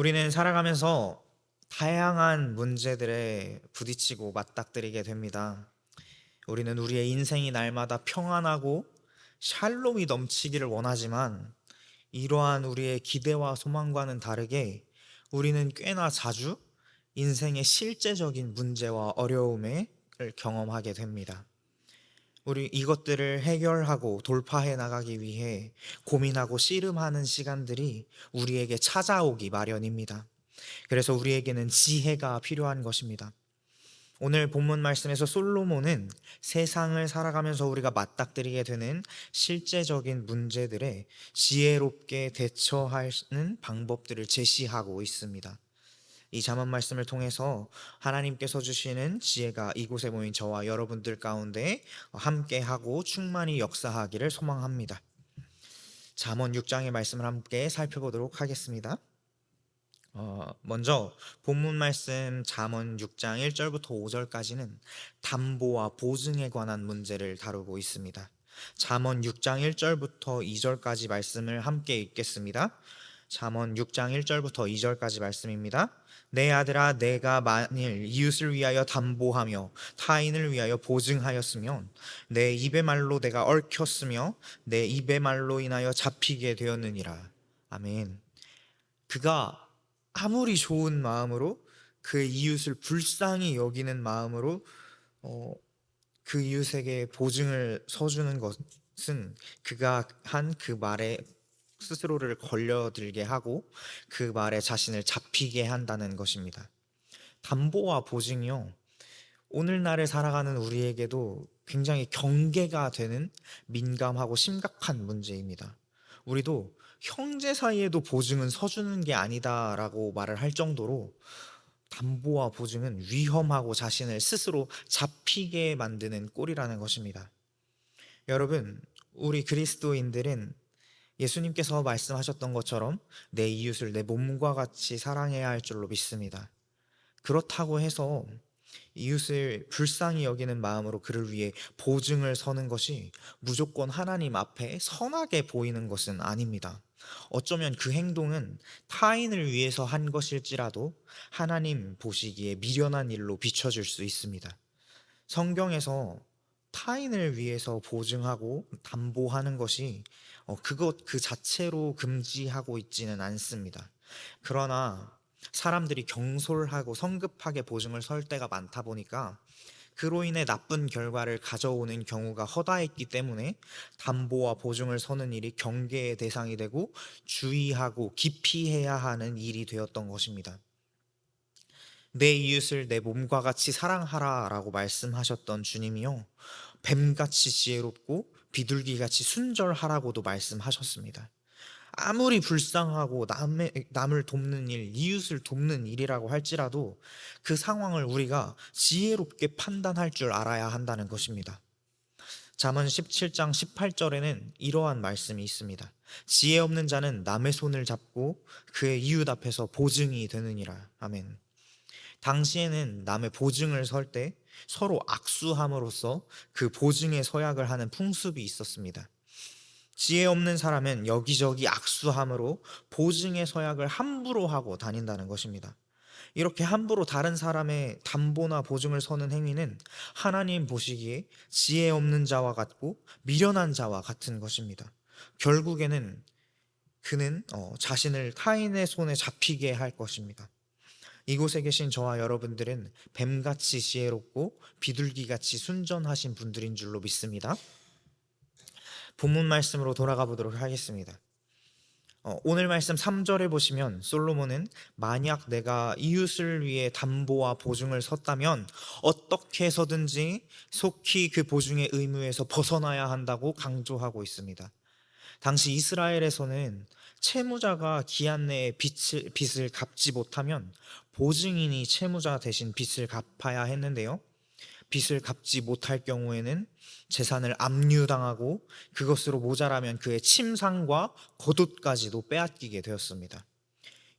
우리는 살아가면서 다양한 문제들에 부딪히고 맞닥뜨리게 됩니다. 우리는 우리의 인생이 날마다 평안하고 샬롬이 넘치기를 원하지만 이러한 우리의 기대와 소망과는 다르게 우리는 꽤나 자주 인생의 실제적인 문제와 어려움을 경험하게 됩니다. 우리 이것들을 해결하고 돌파해 나가기 위해 고민하고 씨름하는 시간들이 우리에게 찾아오기 마련입니다. 그래서 우리에게는 지혜가 필요한 것입니다. 오늘 본문 말씀에서 솔로몬은 세상을 살아가면서 우리가 맞닥뜨리게 되는 실제적인 문제들에 지혜롭게 대처하는 방법들을 제시하고 있습니다. 이 잠언 말씀을 통해서 하나님께서 주시는 지혜가 이곳에 모인 저와 여러분들 가운데 함께하고 충만히 역사하기를 소망합니다. 잠언 6장의 말씀을 함께 살펴보도록 하겠습니다. 먼저 본문 말씀 잠언 6장 1절부터 5절까지는 담보와 보증에 관한 문제를 다루고 있습니다. 잠언 6장 1절부터 2절까지 말씀을 함께 읽겠습니다. 잠언 6장 1절부터 2절까지 말씀입니다. 내 아들아, 내가 만일 이웃을 위하여 담보하며 타인을 위하여 보증하였으면 내 입의 말로 내가 얽혔으며 내 입의 말로 인하여 잡히게 되었느니라. 아멘. 그가 아무리 좋은 마음으로 그 이웃을 불쌍히 여기는 마음으로 그 이웃에게 보증을 서주는 것은 그가 한 그 말에 스스로를 걸려들게 하고 그 말에 자신을 잡히게 한다는 것입니다. 담보와 보증이요, 오늘날을 살아가는 우리에게도 굉장히 경계가 되는 민감하고 심각한 문제입니다. 우리도 형제 사이에도 보증은 서주는 게 아니다라고 말을 할 정도로 담보와 보증은 위험하고 자신을 스스로 잡히게 만드는 꼴이라는 것입니다. 여러분, 우리 그리스도인들은 예수님께서 말씀하셨던 것처럼 내 이웃을 내 몸과 같이 사랑해야 할 줄로 믿습니다. 그렇다고 해서 이웃을 불쌍히 여기는 마음으로 그를 위해 보증을 서는 것이 무조건 하나님 앞에 선하게 보이는 것은 아닙니다. 어쩌면 그 행동은 타인을 위해서 한 것일지라도 하나님 보시기에 미련한 일로 비춰질 수 있습니다. 성경에서 타인을 위해서 보증하고 담보하는 것이 그것 그 자체로 금지하고 있지는 않습니다. 그러나 사람들이 경솔하고 성급하게 보증을 설 때가 많다 보니까 그로 인해 나쁜 결과를 가져오는 경우가 허다했기 때문에 담보와 보증을 서는 일이 경계의 대상이 되고 주의하고 기피해야 하는 일이 되었던 것입니다. 내 이웃을 내 몸과 같이 사랑하라 라고 말씀하셨던 주님이요, 뱀같이 지혜롭고 비둘기같이 순절하라고도 말씀하셨습니다. 아무리 불쌍하고 남을 돕는 일, 이웃을 돕는 일이라고 할지라도 그 상황을 우리가 지혜롭게 판단할 줄 알아야 한다는 것입니다. 잠언 17장 18절에는 이러한 말씀이 있습니다. 지혜 없는 자는 남의 손을 잡고 그의 이웃 앞에서 보증이 되느니라. 아멘. 당시에는 남의 보증을 설 때 서로 악수함으로써 그 보증의 서약을 하는 풍습이 있었습니다. 지혜 없는 사람은 여기저기 악수함으로 보증의 서약을 함부로 하고 다닌다는 것입니다. 이렇게 함부로 다른 사람의 담보나 보증을 서는 행위는 하나님 보시기에 지혜 없는 자와 같고 미련한 자와 같은 것입니다. 결국에는 그는 자신을 타인의 손에 잡히게 할 것입니다. 이곳에 계신 저와 여러분들은 뱀같이 지혜롭고 비둘기같이 순전하신 분들인 줄로 믿습니다. 본문 말씀으로 돌아가 보도록 하겠습니다. 오늘 말씀 3절에 보시면 솔로몬은 만약 내가 이웃을 위해 담보와 보증을 섰다면 어떻게 해서든지 속히 그 보증의 의무에서 벗어나야 한다고 강조하고 있습니다. 당시 이스라엘에서는 채무자가 기한 내에 빚을 갚지 못하면 보증인이 채무자 대신 빚을 갚아야 했는데요, 빚을 갚지 못할 경우에는 재산을 압류당하고 그것으로 모자라면 그의 침상과 겉옷까지도 빼앗기게 되었습니다.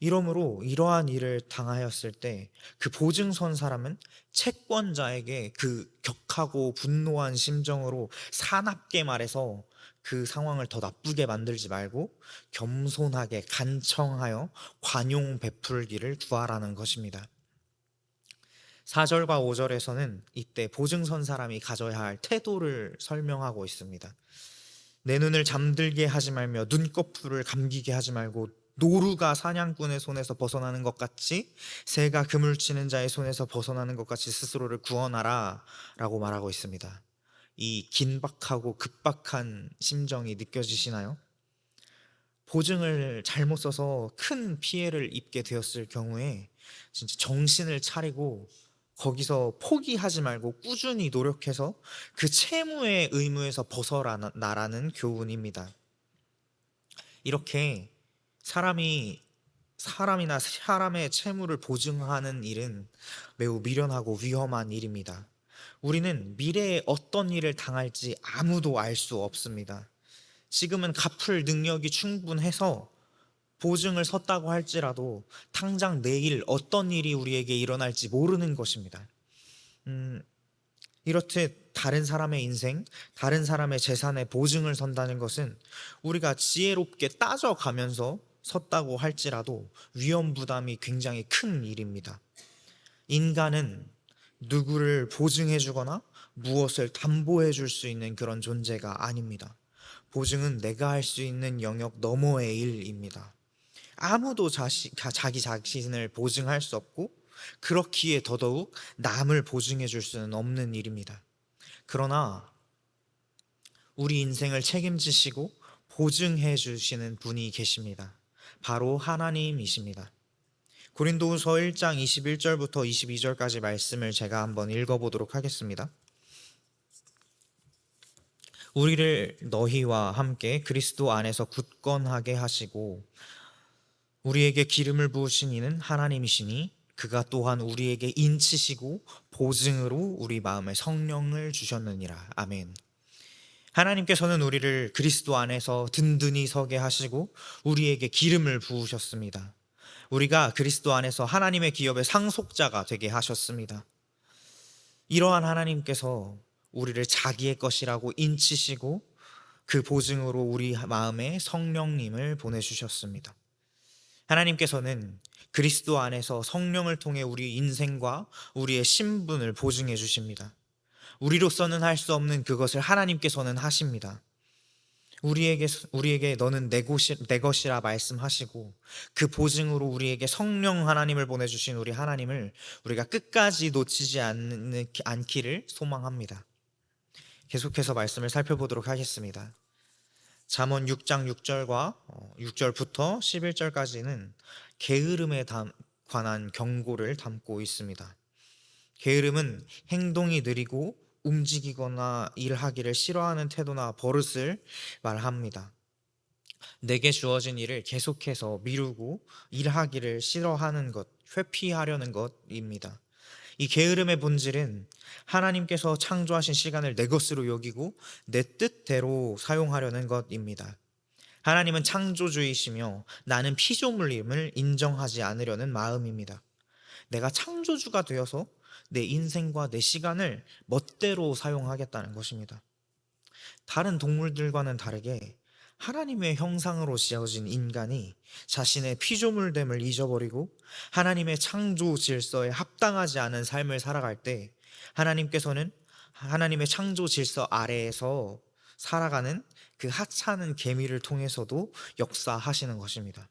이러므로 이러한 일을 당하였을 때 그 보증선 사람은 채권자에게 그 격하고 분노한 심정으로 사납게 말해서 그 상황을 더 나쁘게 만들지 말고 겸손하게 간청하여 관용 베풀기를 구하라는 것입니다. 4절과 5절에서는 이때 보증선 사람이 가져야 할 태도를 설명하고 있습니다. 내 눈을 잠들게 하지 말며 눈꺼풀을 감기게 하지 말고 노루가 사냥꾼의 손에서 벗어나는 것 같이 새가 그물 치는 자의 손에서 벗어나는 것 같이 스스로를 구원하라 라고 말하고 있습니다. 이 긴박하고 급박한 심정이 느껴지시나요? 보증을 잘못 써서 큰 피해를 입게 되었을 경우에 진짜 정신을 차리고 거기서 포기하지 말고 꾸준히 노력해서 그 채무의 의무에서 벗어나라는 교훈입니다. 이렇게 사람이나 사람의 채무를 보증하는 일은 매우 미련하고 위험한 일입니다. 우리는 미래에 어떤 일을 당할지 아무도 알 수 없습니다. 지금은 갚을 능력이 충분해서 보증을 섰다고 할지라도 당장 내일 어떤 일이 우리에게 일어날지 모르는 것입니다. 이렇듯 다른 사람의 인생, 다른 사람의 재산에 보증을 선다는 것은 우리가 지혜롭게 따져가면서 섰다고 할지라도 위험 부담이 굉장히 큰 일입니다. 인간은 누구를 보증해 주거나 무엇을 담보해 줄 수 있는 그런 존재가 아닙니다. 보증은 내가 할 수 있는 영역 너머의 일입니다. 아무도 자기 자신을 보증할 수 없고 그렇기에 더더욱 남을 보증해 줄 수는 없는 일입니다. 그러나 우리 인생을 책임지시고 보증해 주시는 분이 계십니다. 바로 하나님이십니다. 고린도후서 1장 21절부터 22절까지 말씀을 제가 한번 읽어보도록 하겠습니다. 우리를 너희와 함께 그리스도 안에서 굳건하게 하시고 우리에게 기름을 부으신 이는 하나님이시니 그가 또한 우리에게 인치시고 보증으로 우리 마음에 성령을 주셨느니라. 아멘. 하나님께서는 우리를 그리스도 안에서 든든히 서게 하시고 우리에게 기름을 부으셨습니다. 우리가 그리스도 안에서 하나님의 기업의 상속자가 되게 하셨습니다. 이러한 하나님께서 우리를 자기의 것이라고 인치시고 그 보증으로 우리 마음에 성령님을 보내주셨습니다. 하나님께서는 그리스도 안에서 성령을 통해 우리 인생과 우리의 신분을 보증해 주십니다. 우리로서는 할 수 없는 그것을 하나님께서는 하십니다. 우리에게 너는 내 것이라 말씀하시고 그 보증으로 우리에게 성령 하나님을 보내주신 우리 하나님을 우리가 끝까지 놓치지 않기를 소망합니다. 계속해서 말씀을 살펴보도록 하겠습니다. 잠언 6장 6절과 6절부터 11절까지는 게으름에 관한 경고를 담고 있습니다. 게으름은 행동이 느리고 움직이거나 일하기를 싫어하는 태도나 버릇을 말합니다. 내게 주어진 일을 계속해서 미루고 일하기를 싫어하는 것, 회피하려는 것입니다. 이 게으름의 본질은 하나님께서 창조하신 시간을 내 것으로 여기고 내 뜻대로 사용하려는 것입니다. 하나님은 창조주이시며 나는 피조물임을 인정하지 않으려는 마음입니다. 내가 창조주가 되어서 내 인생과 내 시간을 멋대로 사용하겠다는 것입니다. 다른 동물들과는 다르게 하나님의 형상으로 지어진 인간이 자신의 피조물됨을 잊어버리고 하나님의 창조 질서에 합당하지 않은 삶을 살아갈 때 하나님께서는 하나님의 창조 질서 아래에서 살아가는 그 하찮은 개미를 통해서도 역사하시는 것입니다.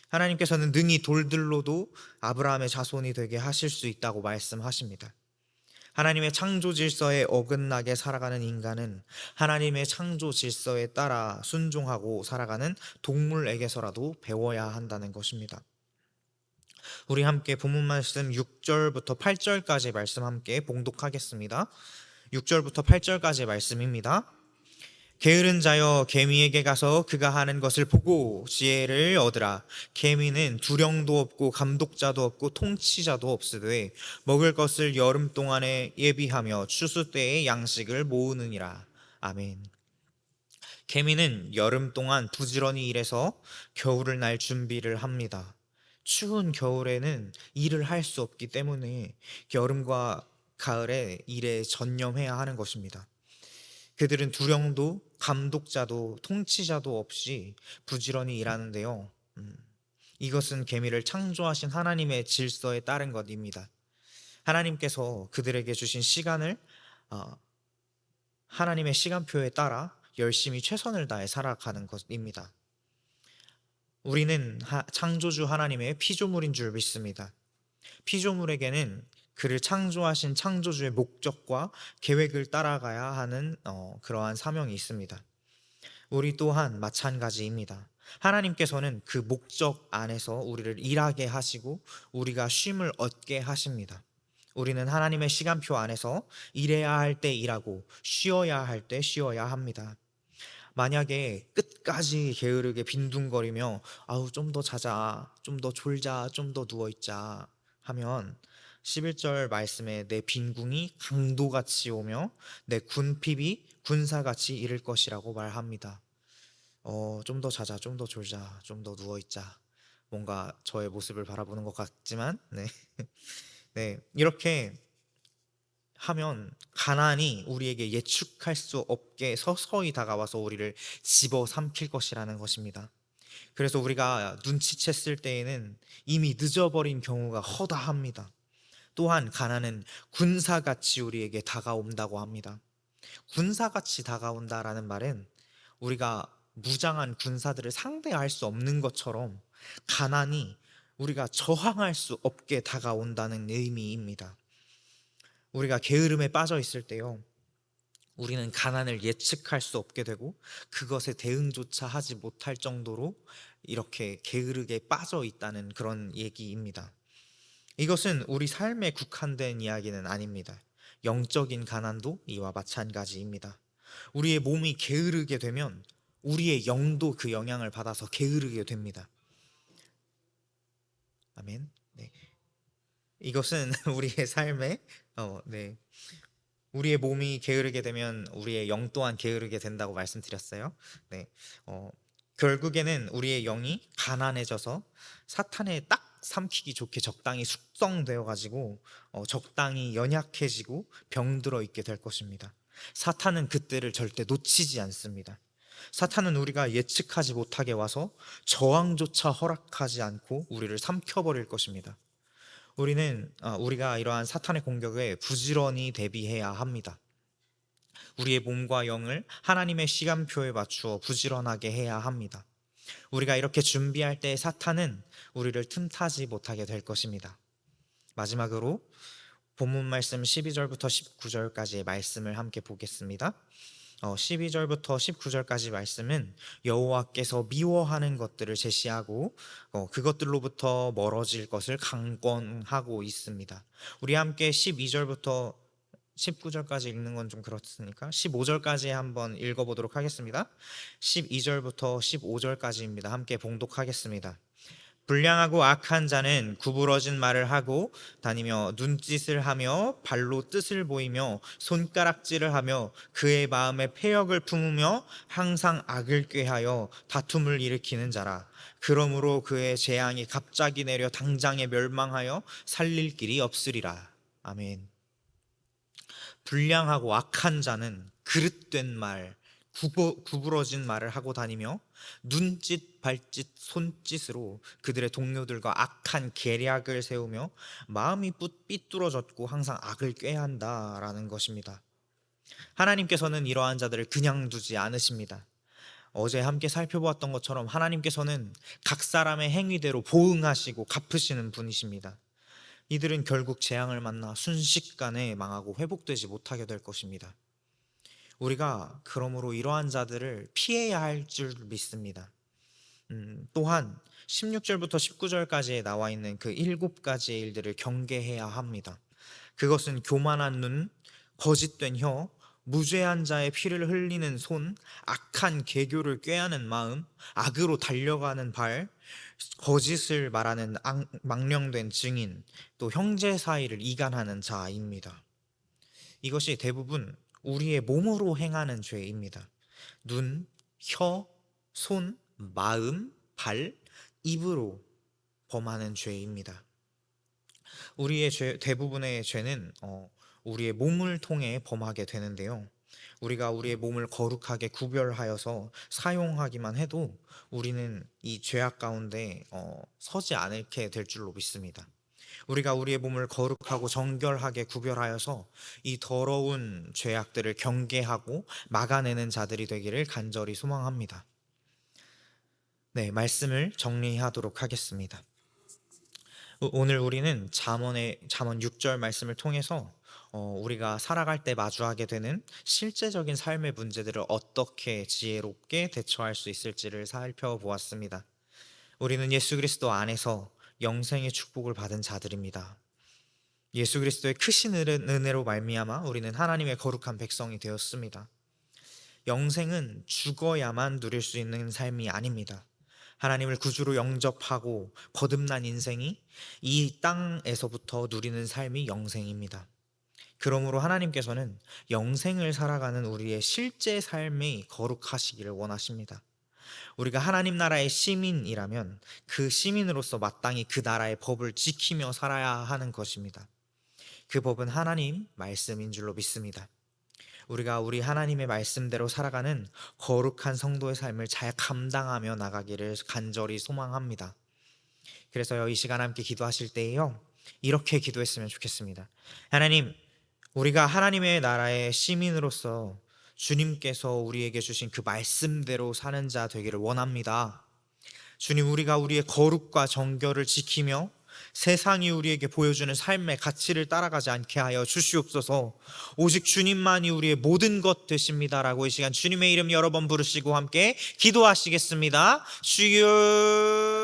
하나님께서는 능히 돌들로도 아브라함의 자손이 되게 하실 수 있다고 말씀하십니다. 하나님의 창조 질서에 어긋나게 살아가는 인간은 하나님의 창조 질서에 따라 순종하고 살아가는 동물에게서라도 배워야 한다는 것입니다. 우리 함께 본문 말씀 6절부터 8절까지 말씀 함께 봉독하겠습니다. 6절부터 8절까지 말씀입니다. 게으른 자여 개미에게 가서 그가 하는 것을 보고 지혜를 얻으라. 개미는 두령도 없고 감독자도 없고 통치자도 없으되 먹을 것을 여름 동안에 예비하며 추수 때에 양식을 모으느니라. 아멘. 개미는 여름 동안 부지런히 일해서 겨울을 날 준비를 합니다. 추운 겨울에는 일을 할 수 없기 때문에 여름과 가을에 일에 전념해야 하는 것입니다. 그들은 두령도 감독자도 통치자도 없이 부지런히 일하는데요. 이것은 계미를 창조하신 하나님의 질서에 따른 것입니다. 하나님께서 그들에게 주신 시간을 어, 하나님의 시간표에 따라 열심히 최선을 다해 살아가는 것입니다. 우리는 창조주 하나님의 피조물인 줄 믿습니다. 피조물에게는 그를 창조하신 창조주의 목적과 계획을 따라가야 하는 그러한 사명이 있습니다. 우리 또한 마찬가지입니다. 하나님께서는 그 목적 안에서 우리를 일하게 하시고 우리가 쉼을 얻게 하십니다. 우리는 하나님의 시간표 안에서 일해야 할 때 일하고 쉬어야 할 때 쉬어야 합니다. 만약에 끝까지 게으르게 빈둥거리며 아우 좀 더 자자, 좀 더 졸자, 좀 더 누워 있자 하면 11절 말씀에 내 빈궁이 강도같이 오며 내 군핍이 군사같이 이를 것이라고 말합니다. 좀 더 자자, 좀 더 졸자, 좀 더 누워 있자. 뭔가 저의 모습을 바라보는 것 같지만, 네. 네. 이렇게 하면 가난이 우리에게 예측할 수 없게 서서히 다가와서 우리를 집어삼킬 것이라는 것입니다. 그래서 우리가 눈치챘을 때에는 이미 늦어버린 경우가 허다합니다. 또한 가난은 군사같이 우리에게 다가온다고 합니다. 군사같이 다가온다라는 말은 우리가 무장한 군사들을 상대할 수 없는 것처럼 가난이 우리가 저항할 수 없게 다가온다는 의미입니다. 우리가 게으름에 빠져 있을 때요, 우리는 가난을 예측할 수 없게 되고 그것에 대응조차 하지 못할 정도로 이렇게 게으르게 빠져 있다는 그런 얘기입니다. 이것은 우리 삶에 국한된 이야기는 아닙니다. 영적인 가난도 이와 마찬가지입니다. 우리의 몸이 게으르게 되면 우리의 영도 그 영향을 받아서 게으르게 됩니다. 아멘. 네. 이것은 우리의 삶에 네. 우리의 몸이 게으르게 되면 우리의 영 또한 게으르게 된다고 말씀드렸어요. 네. 결국에는 우리의 영이 가난해져서 사탄에 딱 삼키기 좋게 적당히 숙성되어 가지고 적당히 연약해지고 병들어 있게 될 것입니다. 사탄은 그때를 절대 놓치지 않습니다. 사탄은 우리가 예측하지 못하게 와서 저항조차 허락하지 않고 우리를 삼켜버릴 것입니다. 우리가 이러한 사탄의 공격에 부지런히 대비해야 합니다. 우리의 몸과 영을 하나님의 시간표에 맞추어 부지런하게 해야 합니다. 우리가 이렇게 준비할 때 사탄은 우리를 틈타지 못하게 될 것입니다. 마지막으로 본문 말씀 12절부터 19절까지의 말씀을 함께 보겠습니다. 12절부터 19절까지 말씀은 여호와께서 미워하는 것들을 제시하고 그것들로부터 멀어질 것을 강권하고 있습니다. 우리 함께 12절부터 19절까지 읽는 건 좀 그렇으니까 15절까지 한번 읽어보도록 하겠습니다. 12절부터 15절까지입니다. 함께 봉독하겠습니다. 불량하고 악한 자는 구부러진 말을 하고 다니며 눈짓을 하며 발로 뜻을 보이며 손가락질을 하며 그의 마음에 패역을 품으며 항상 악을 꾀하여 다툼을 일으키는 자라. 그러므로 그의 재앙이 갑자기 내려 당장에 멸망하여 살릴 길이 없으리라. 아멘. 불량하고 악한 자는 그릇된 말, 구부러진 말을 하고 다니며 눈짓, 발짓, 손짓으로 그들의 동료들과 악한 계략을 세우며 마음이 삐뚤어졌고 항상 악을 꾀한다라는 것입니다. 하나님께서는 이러한 자들을 그냥 두지 않으십니다. 어제 함께 살펴보았던 것처럼 하나님께서는 각 사람의 행위대로 보응하시고 갚으시는 분이십니다. 이들은 결국 재앙을 만나 순식간에 망하고 회복되지 못하게 될 것입니다. 우리가 그러므로 이러한 자들을 피해야 할 줄 믿습니다. 또한 16절부터 19절까지에 나와 있는 그 7가지의 일들을 경계해야 합니다. 그것은 교만한 눈, 거짓된 혀, 무죄한 자의 피를 흘리는 손, 악한 계교를 꾀하는 마음, 악으로 달려가는 발, 거짓을 말하는 망령된 증인, 또 형제 사이를 이간하는 자입니다. 이것이 대부분 우리의 몸으로 행하는 죄입니다. 눈, 혀, 손, 마음, 발, 입으로 범하는 죄입니다. 우리의 대부분의 죄는 우리의 몸을 통해 범하게 되는데요. 우리가 우리의 몸을 거룩하게 구별하여서 사용하기만 해도 우리는 이 죄악 가운데 서지 않게 될 줄로 믿습니다. 우리가 우리의 몸을 거룩하고 정결하게 구별하여서 이 더러운 죄악들을 경계하고 막아내는 자들이 되기를 간절히 소망합니다. 네, 말씀을 정리하도록 하겠습니다. 오늘 우리는 잠언 6절 말씀을 통해서 우리가 살아갈 때 마주하게 되는 실제적인 삶의 문제들을 어떻게 지혜롭게 대처할 수 있을지를 살펴보았습니다. 우리는 예수 그리스도 안에서 영생의 축복을 받은 자들입니다. 예수 그리스도의 크신 은혜로 말미암아 우리는 하나님의 거룩한 백성이 되었습니다. 영생은 죽어야만 누릴 수 있는 삶이 아닙니다. 하나님을 구주로 영접하고 거듭난 인생이 이 땅에서부터 누리는 삶이 영생입니다. 그러므로 하나님께서는 영생을 살아가는 우리의 실제 삶이 거룩하시기를 원하십니다. 우리가 하나님 나라의 시민이라면 그 시민으로서 마땅히 그 나라의 법을 지키며 살아야 하는 것입니다. 그 법은 하나님 말씀인 줄로 믿습니다. 우리가 우리 하나님의 말씀대로 살아가는 거룩한 성도의 삶을 잘 감당하며 나가기를 간절히 소망합니다. 그래서요, 이 시간 함께 기도하실 때에요, 이렇게 기도했으면 좋겠습니다. 하나님, 우리가 하나님의 나라의 시민으로서 주님께서 우리에게 주신 그 말씀대로 사는 자 되기를 원합니다. 주님, 우리가 우리의 거룩과 정결을 지키며 세상이 우리에게 보여주는 삶의 가치를 따라가지 않게 하여 주시옵소서. 오직 주님만이 우리의 모든 것 되십니다라고 이 시간 주님의 이름 여러 번 부르시고 함께 기도하시겠습니다. 주여.